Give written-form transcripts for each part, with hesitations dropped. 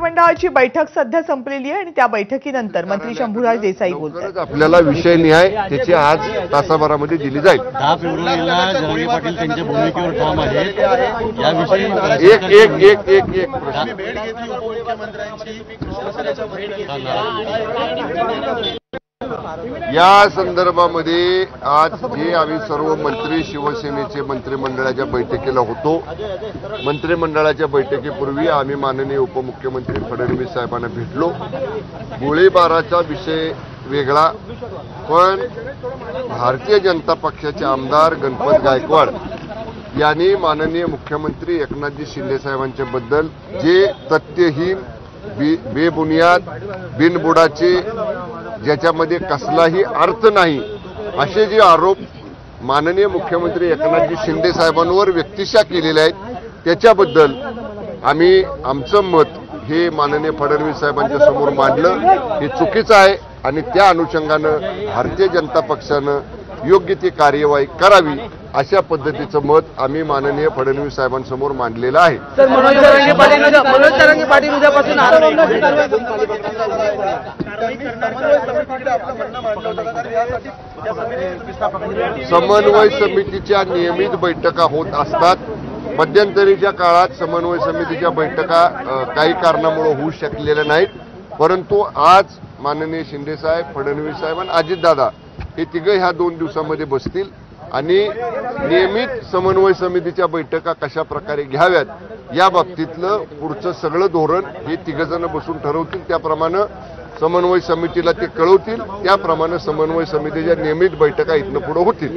मंत्रिमंडळाची बैठक सध्या संपलेली आहे आणि त्या बैठकीनंतर मंत्री शंभूराज देसाई बोलतात। आपल्याला विषय निहाय त्याची आज तासाभरामध्ये दिली जाईल। 10 फेब्रुवारीला जरांगे पाटील त्यांच्या भूमिकेवर ठाम आहेत। याविषयी एक प्रश्न भेट घेतली उपमुख्यमंत्र्यांची या संदर्भामध्ये आज जे आम्ही सर्व मंत्री शिवसेनेचे मंत्रिमंडळाच्या बैठकीला होतो, मंत्रिमंडळाच्या बैठकीपूर्वी आम्ही माननीय उपमुख्यमंत्री फडणवीस साहेबांना भेटलो। गोळीबाराचा विषय वेगळा, पण भारतीय जनता पक्षाचे आमदार गणपत गायकवाड यांनी माननीय मुख्यमंत्री एकनाथजी शिंदे साहेबांच्या बद्दल जे तथ्यहीन, बेबुनियाद, बिनबुडाचे, ज्याच्यामध्ये कसलाही अर्थ नाही असे जे आरोप माननीय मुख्यमंत्री एकनाथजी शिंदे साहेबांवर व्यक्तिशः केलेले आहेत, त्याच्याबद्दल आम्ही आमचं मत हे माननीय फडणवीस साहेबांच्या समोर मांडलं। हे चुकीचं आहे आणि त्या अनुषंगानं भारतीय जनता पक्षानं योग्य ती कार्यवाही करावी अशा पद्धतीचं मत आम्ही माननीय फडणवीस साहेबांसमोर मांडलेलं आहे। सर, मनोज जरांगे पाटील उद्यापासून समन्वय समितीच्या नियमित बैठका होत असतात। मध्यंतरीच्या काळात समन्वय समितीच्या बैठका काही कारणामुळे होऊ शकलेल्या नाहीत, परंतु आज माननीय शिंदे साहेब, फडणवीस साहेब आणि अजितदादा हे तिघे ह्या 2 दिवसामध्ये बसतील आणि नियमित समन्वय समितीच्या बैठका कशा प्रकारे घ्याव्यात या बाबतीतलं पुढचं सगळं धोरण हे तिघजण बसून ठरवतील। त्याप्रमाणे समन्वय समितीला ते कळवतील, त्याप्रमाणे समन्वय समितीच्या नियमित बैठका इथनं पुढे होतील।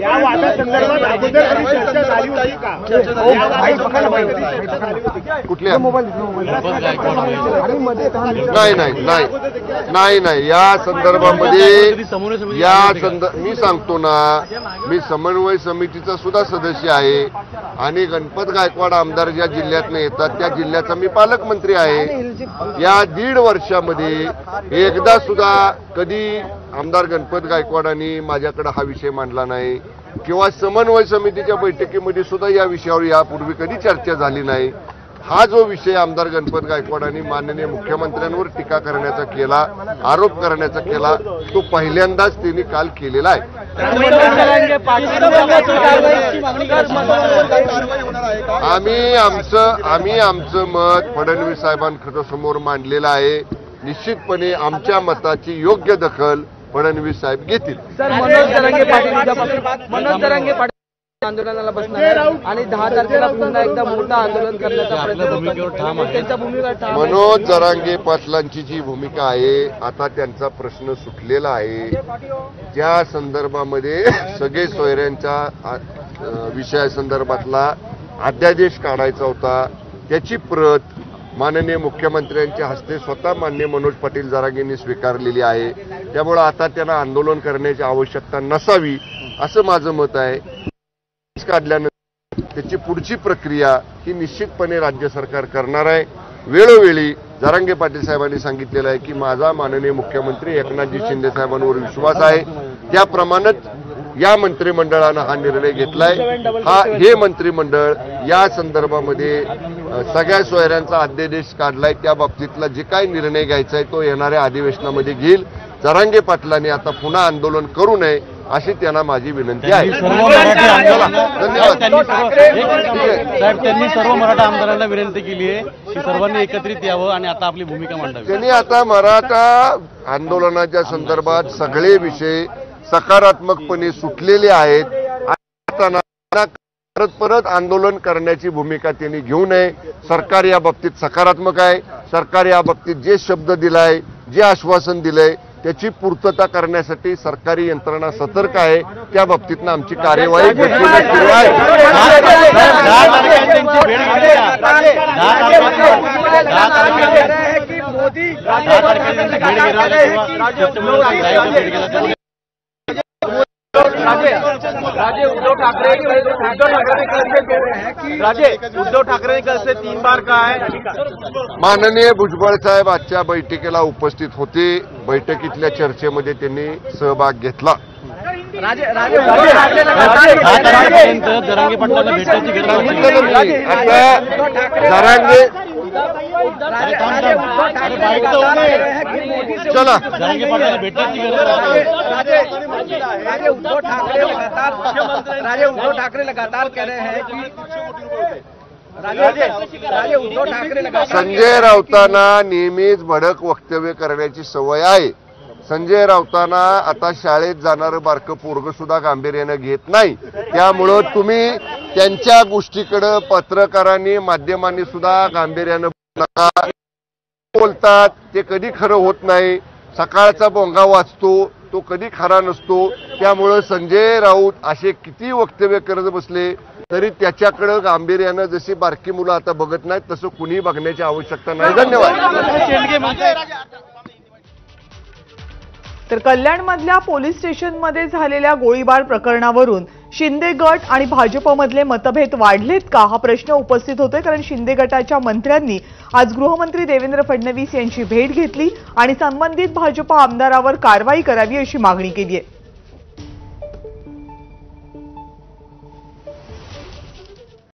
कुठल्या नाही या संदर्भामध्ये मी सांगतो ना, मी समन्वय समितीचा सुद्धा सदस्य आहे आणि गणपत गायकवाड आमदार ज्या जिल्ह्यातनं येतात त्या जिल्ह्याचा मी पालकमंत्री आहे। या 1.5 वर्षामध्ये एकदा सुद्धा कधी आमदार गणपत गायकवाडांनी माझ्याकडे हा विषय मांडला नाही किंवा समन्वय समितीच्या बैठकीमध्ये सुद्धा या विषयावर यापूर्वी कधी चर्चा झाली नाही। हा जो विषय आमदार गणपत गायकवाडांनी माननीय मुख्यमंत्र्यांवर टीका करण्याचा केला, आरोप करण्याचा केला, तो पहिल्यांदाच त्यांनी काल केलेला आहे। आम्ही आमचं मत फडणवीस साहेबांसमोर मांडलेलं आहे। निश्चितपणे आमच्या मताची योग्य दखल फडणवीस साहेब घेतील। सर, मनोज जरांगे पाटील आंदोलनाला बसणार आणि 10 तारखेला पुन्हा एकदा मोठं आंदोलन करण्याचा प्रयत्न। मनोज जरांगे पाटलांची जी भूमिका आहे, आता त्यांचा प्रश्न सुटलेला आहे। त्या संदर्भामध्ये सगळे सोयऱ्यांच्या विषयासंदर्भातला अध्यादेश काढायचा होता, त्याची प्रत माननीय मुख्यमंत्र्यांच्या हस्ते स्वतः माननीय मनोज पाटील जरांगेंनी स्वीकारलेली आहे। त्यामुळे आता त्यांना आंदोलन करण्याची आवश्यकता नसावी असं माझं मत आहे। काढल्यानंतर त्याची पुढची प्रक्रिया ही निश्चितपणे राज्य सरकार करणार आहे। वेळोवेळी जरांगे पाटील साहेबांनी सांगितलेलं आहे की माझा माननीय मुख्यमंत्री एकनाथजी शिंदे साहेबांवर विश्वास आहे, त्याप्रमाणेच या मंत्रिमंडळानं हा निर्णय घेतलाय। हे मंत्रिमंडळ या संदर्भामध्ये सगळ्या सोयऱ्यांचा अध्यादेश काढलाय, त्या बाबतीतला जे काही निर्णय घ्यायचा आहे तो येणाऱ्या अधिवेशनामध्ये घेईल। जरांगे पाटलांनी आता पुन्हा आंदोलन करू नये अशी त्यांना माझी विनंती आहे। धन्यवाद। त्यांनी सर्व मराठा आमदारांना विनंती केली आहे की सर्वांनी एकत्रित यावं आणि आता आपली भूमिका मांडावी। त्यांनी आता मराठा आंदोलनाच्या संदर्भात सगळे विषय सकारात्मकपणे सुटलेले आहेत। परत आंदोलन करण्याची भूमिका त्यांनी घेऊ नये। सरकार या बाबतीत सकारात्मक आहे। सरकार या बाबतीत जे शब्द दिलाय, जे आश्वासन दिलंय त्याची पूर्तता करण्यासाठी सरकारी यंत्रणा सतर्क आहे। त्या बाबतीतनं आमची कार्यवाही सुरू आहे। उद्धव ठाकरे कल से 3 बार कहा है। माननीय भुजबळ साहेब आजच्या बैठकीला उपस्थित होते। बैठकीतल्या चर्चेमध्ये त्यांनी सहभाग घेतला। जरांगे पाटलांना भेटायची गरज जरांगे राजे उद्धव ठाकरे लगातार कह रहे हैं कि मोदी से चला जरांगे पाटलांना भेटण्याची गरज आहे. राजे उद्धव ठाकरे लगातार कह रहे हैं कि राजे उद्धव ठाकरे लगातार संजय राऊतांना नेहमीच भडक वक्तव्य करण्याची सवय आहे. संजय राऊतांना आता शाळेत जाणारं बारकं पोरगं सुद्धा गांभीर्यानं घेत नाही. त्यामुळं तुम्ही त्यांच्या गोष्टीकडे पत्रकारांनी माध्यमांनी सुद्धा गांभीर्यानं बोलतात. ते कधी खरं होत नाही. सकाळचा बोंगा वाचतो तो कधी खरा नसतो. त्यामुळं संजय राऊत असे किती वक्तव्य करत बसले तरी त्याच्याकडे गांभीर्यानं जशी बारकी मुलं आता बघत नाहीत तसं कुणी बघण्याची आवश्यकता नाही. धन्यवाद. तर कल्याणमधल्या पोलीस स्टेशनमध्ये झालेल्या गोळीबार प्रकरणावरून शिंदे गट आणि भाजपमधले मतभेद वाढलेत का हा प्रश्न उपस्थित होतोय. कारण शिंदे गटाच्या मंत्र्यांनी आज गृहमंत्री देवेंद्र फडणवीस यांची भेट घेतली आणि संबंधित भाजप आमदारावर कारवाई करावी अशी मागणी केली आहे.